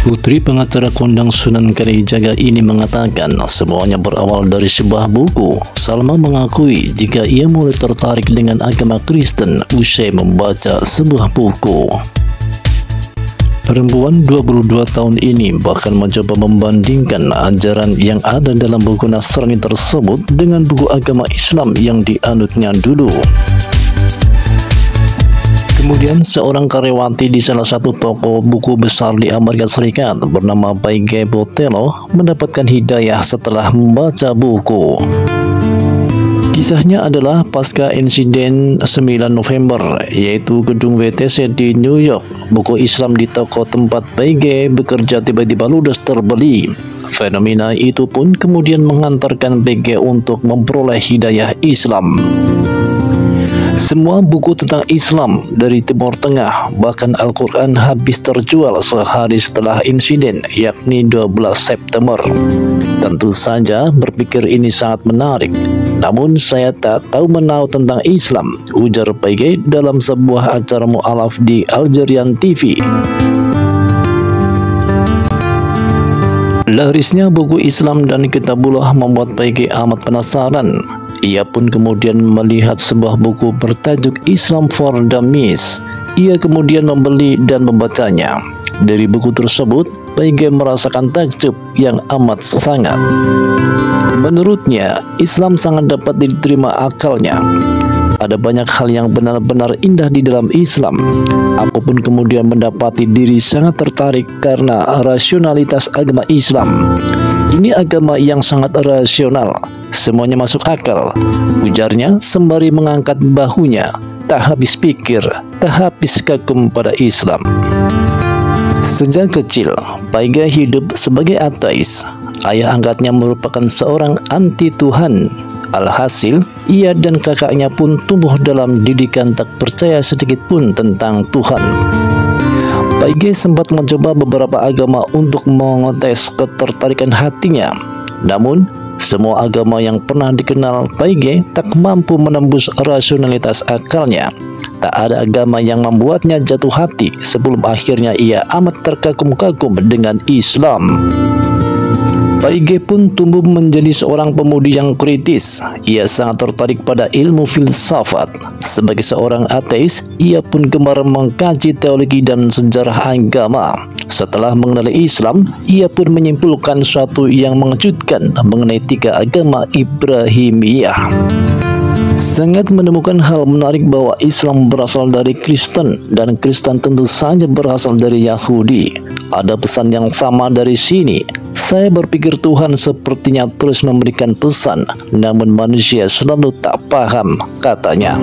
Putri pengacara kondang Sunan Kalijaga ini mengatakan semuanya berawal dari sebuah buku. Salma mengakui jika ia mulai tertarik dengan agama Kristen usai membaca sebuah buku. Perempuan 22 tahun ini bahkan mencoba membandingkan ajaran yang ada dalam buku Nasrani tersebut dengan buku agama Islam yang dianutnya dulu. Kemudian seorang karyawati di salah satu toko buku besar di Amerika Serikat bernama Paige Botello mendapatkan hidayah setelah membaca buku. Kisahnya adalah pasca insiden 9 November, yaitu gedung WTC di New York. Buku Islam di toko tempat Paige bekerja tiba-tiba ludes terbeli. Fenomena itu pun kemudian mengantarkan Paige untuk memperoleh hidayah Islam. Semua buku tentang Islam dari Timur Tengah, bahkan Al-Quran habis terjual sehari setelah insiden, yakni 12 September. Tentu saja berpikir ini sangat menarik. Namun saya tak tahu menahu tentang Islam, ujar Paige dalam sebuah acara mu'alaf di Algerian TV. Larisnya buku Islam dan Kitabullah membuat Paige amat penasaran. Ia pun kemudian melihat sebuah buku bertajuk Islam for Dummies. Ia kemudian membeli dan membacanya. Dari buku tersebut, Paige merasakan takjub yang amat sangat. Menurutnya, Islam sangat dapat diterima akalnya. Ada banyak hal yang benar-benar indah di dalam Islam. Aku pun kemudian mendapati diri sangat tertarik karena rasionalitas agama Islam. Ini agama yang sangat rasional, semuanya masuk akal, ujarnya sembari mengangkat bahunya. Tak habis pikir, tak habis kagum pada Islam. Sejak kecil, Paige hidup sebagai ateis. Ayah angkatnya merupakan seorang anti-Tuhan. Alhasil, ia dan kakaknya pun tumbuh dalam didikan tak percaya sedikit pun tentang Tuhan. Paige sempat mencoba beberapa agama untuk mengetes ketertarikan hatinya. Namun, semua agama yang pernah dikenal Paige tak mampu menembus rasionalitas akalnya. Tak ada agama yang membuatnya jatuh hati sebelum akhirnya ia amat terkagum-kagum dengan Islam. Paige pun tumbuh menjadi seorang pemudi yang kritis. Ia sangat tertarik pada ilmu filsafat. Sebagai seorang ateis, ia pun gemar mengkaji teologi dan sejarah agama. Setelah mengenali Islam, ia pun menyimpulkan sesuatu yang mengejutkan mengenai 3 agama Ibrahimiyah. Sangat menemukan hal menarik bahwa Islam berasal dari Kristen dan Kristen tentu saja berasal dari Yahudi. Ada pesan yang sama dari sini. Saya berpikir Tuhan sepertinya terus memberikan pesan, namun manusia selalu tak paham, katanya.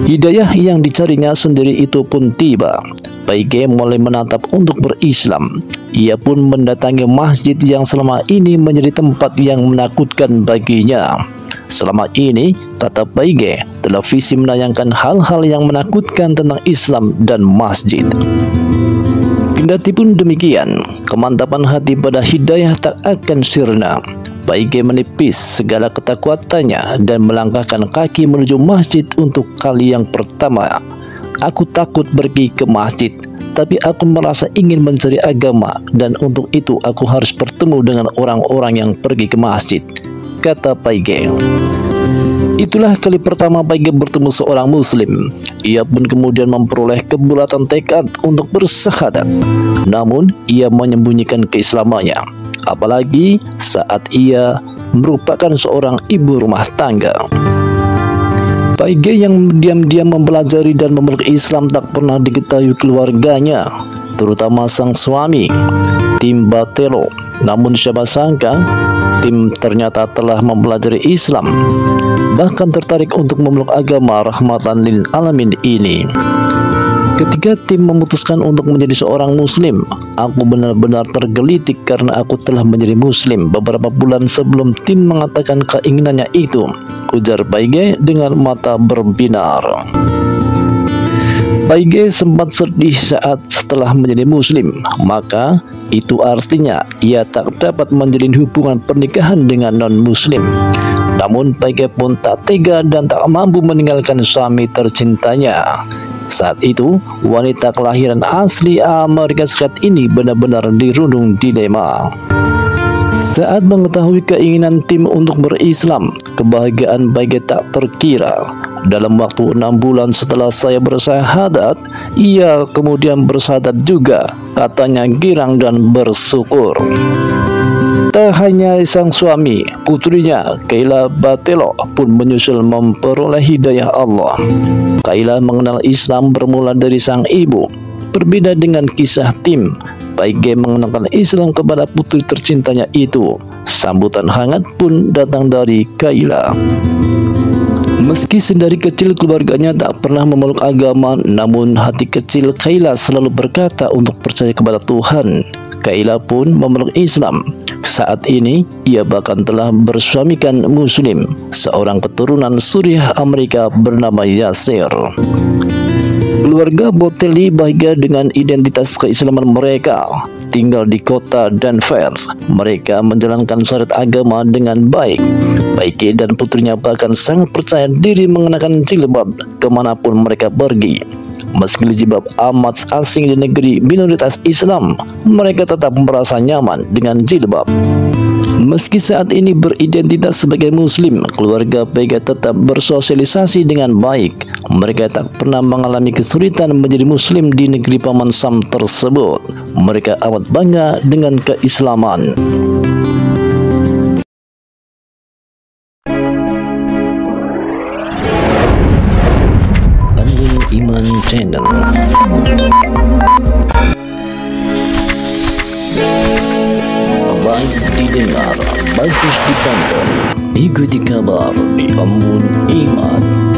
Hidayah yang dicarinya sendiri itu pun tiba. Paige mulai menatap untuk berislam. Ia pun mendatangi masjid yang selama ini menjadi tempat yang menakutkan baginya. Selama ini, kata Paige, televisi menayangkan hal-hal yang menakutkan tentang Islam dan masjid. Kendati pun demikian, kemantapan hati pada hidayah tak akan sirna. Paige menipis segala ketakutannya dan melangkahkan kaki menuju masjid untuk kali yang pertama. Aku takut pergi ke masjid, tapi aku merasa ingin mencari agama dan untuk itu aku harus bertemu dengan orang-orang yang pergi ke masjid, kata Paige. Itulah kali pertama Paige bertemu seorang muslim. Ia pun kemudian memperoleh kebulatan tekad untuk bersahadat. Namun, ia menyembunyikan keislamannya. Apalagi saat ia merupakan seorang ibu rumah tangga. Paige yang diam-diam mempelajari dan memeluk Islam tak pernah diketahui keluarganya, terutama sang suami, Tim Botello. Namun siapa sangka, Tim ternyata telah mempelajari Islam, bahkan tertarik untuk memeluk agama rahmatan lil alamin ini. Ketika Tim memutuskan untuk menjadi seorang muslim, aku benar-benar tergelitik karena aku telah menjadi muslim beberapa bulan sebelum Tim mengatakan keinginannya itu, ujar Paige dengan mata berbinar. Paige sempat sedih saat setelah menjadi muslim, maka itu artinya ia tak dapat menjalin hubungan pernikahan dengan non-muslim. Namun Paige pun tak tega dan tak mampu meninggalkan suami tercintanya. Saat itu, wanita kelahiran asli Amerika Serikat ini benar-benar dirundung dilema. Saat mengetahui keinginan tim untuk berislam, kebahagiaan Baige tak terkira. Dalam waktu 6 bulan setelah saya bersyahadat, ia kemudian bersyahadat juga, katanya girang dan bersyukur. Tak hanya sang suami, putrinya Kayla Batelo pun menyusul memperoleh hidayah Allah. Kayla mengenal Islam bermula dari sang ibu. Berbeda dengan kisah Tim, Baige mengenalkan Islam kepada putri tercintanya itu. Sambutan hangat pun datang dari Kayla. Meski sedari kecil keluarganya tak pernah memeluk agama, namun hati kecil Kayla selalu berkata untuk percaya kepada Tuhan. Kayla pun memeluk Islam. Saat ini, ia bahkan telah bersuamikan Muslim, seorang keturunan Suriah Amerika bernama Yasir. Keluarga Botelli bahagia dengan identitas keislaman mereka. Tinggal di kota Denver, mereka menjalankan syariat agama dengan baik. Baige dan putrinya bahkan sangat percaya diri mengenakan jilbab kemanapun mereka pergi. Meski jilbab amat asing di negeri minoritas Islam, mereka tetap merasa nyaman dengan jilbab. Meski saat ini beridentitas sebagai Muslim, keluarga Baige tetap bersosialisasi dengan baik. Mereka tak pernah mengalami kesulitan menjadi Muslim di negeri Paman Sam tersebut. Mereka amat bangga dengan keislaman. Iman Channel. Baik didengar, bagus ditonton. Ikuti kabar di Embun Iman.